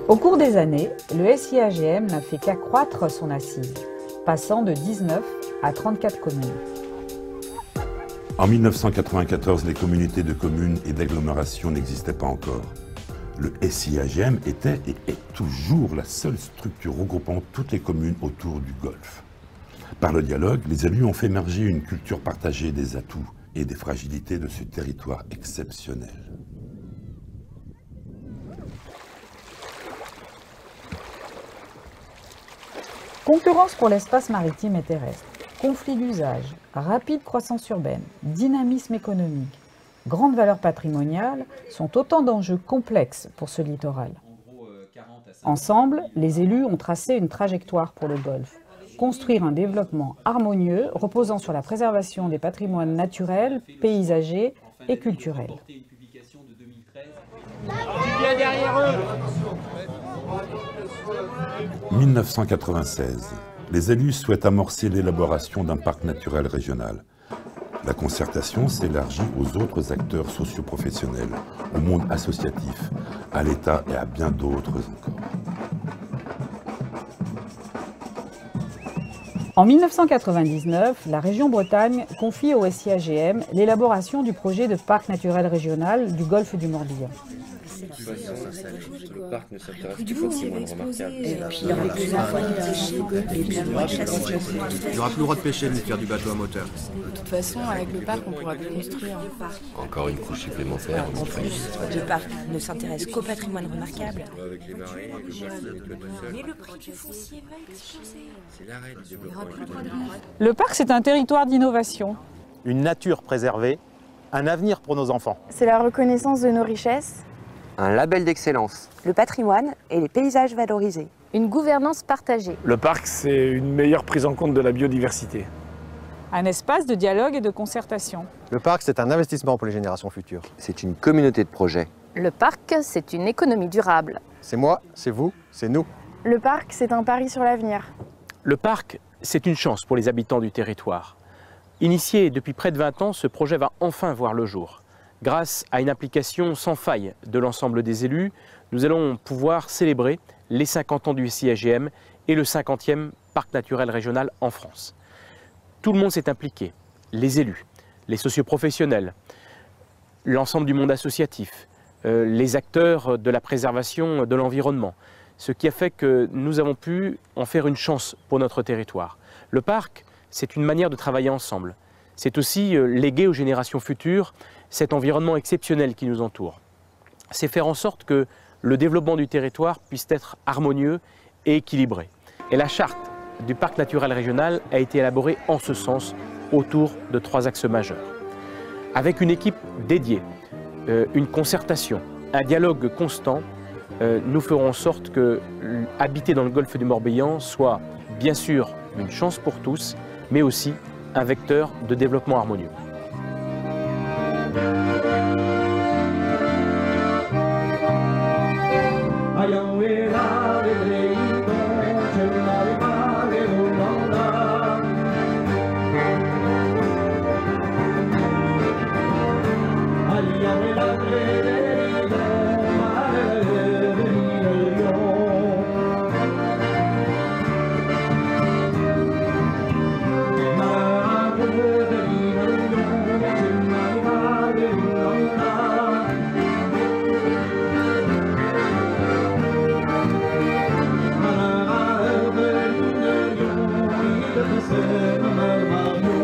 Au cours des années, le SIAGM n'a fait qu'accroître son assise, passant de 19 à 34 communes. En 1994, les communautés de communes et d'agglomérations n'existaient pas encore. Le SIAGM était et est toujours la seule structure regroupant toutes les communes autour du Golfe. Par le dialogue, les élus ont fait émerger une culture partagée des atouts et des fragilités de ce territoire exceptionnel. Concurrence pour l'espace maritime et terrestre, conflits d'usage, rapide croissance urbaine, dynamisme économique, grande valeur patrimoniale sont autant d'enjeux complexes pour ce littoral. Ensemble, les élus ont tracé une trajectoire pour le Golfe. Construire un développement harmonieux reposant sur la préservation des patrimoines naturels, paysagers et culturels. 1996, les élus souhaitent amorcer l'élaboration d'un parc naturel régional. La concertation s'élargit aux autres acteurs socioprofessionnels, au monde associatif, à l'État et à bien d'autres encore. En 1999, la région Bretagne confie au SIAGM l'élaboration du projet de parc naturel régional du golfe du Morbihan. Le parc ne s'intéresse qu'aux patrimoines remarquables. Il n'y aura plus le droit de pêcher ni de faire du bateau à moteur. De toute façon, avec le parc, on pourra plus construire. Encore une couche supplémentaire. En plus, le parc ne s'intéresse qu'au patrimoine remarquable. Avec les marées, Mais le prix du foncier va exploser. c'est l'arrêt du développement économique. Le parc, c'est un territoire d'innovation. Une nature préservée, un avenir pour nos enfants. C'est la reconnaissance de nos richesses. Un label d'excellence. Le patrimoine et les paysages valorisés. Une gouvernance partagée. Le parc, c'est une meilleure prise en compte de la biodiversité. Un espace de dialogue et de concertation. Le parc, c'est un investissement pour les générations futures. C'est une communauté de projets. Le parc, c'est une économie durable. C'est moi, c'est vous, c'est nous. Le parc, c'est un pari sur l'avenir. Le parc, c'est une chance pour les habitants du territoire. Initié depuis près de 20 ans, ce projet va enfin voir le jour. Grâce à une implication sans faille de l'ensemble des élus, nous allons pouvoir célébrer les 50 ans du SIAGM et le 50e parc naturel régional en France. Tout le monde s'est impliqué, les élus, les socioprofessionnels, l'ensemble du monde associatif, les acteurs de la préservation de l'environnement, ce qui a fait que nous avons pu en faire une chance pour notre territoire. Le parc, c'est une manière de travailler ensemble. C'est aussi léguer aux générations futures cet environnement exceptionnel qui nous entoure. C'est faire en sorte que le développement du territoire puisse être harmonieux et équilibré. Et la charte du parc naturel régional a été élaborée en ce sens autour de 3 axes majeurs. Avec une équipe dédiée, une concertation, un dialogue constant, nous ferons en sorte que habiter dans le golfe du Morbihan soit bien sûr une chance pour tous, mais aussi un vecteur de développement harmonieux. Mama,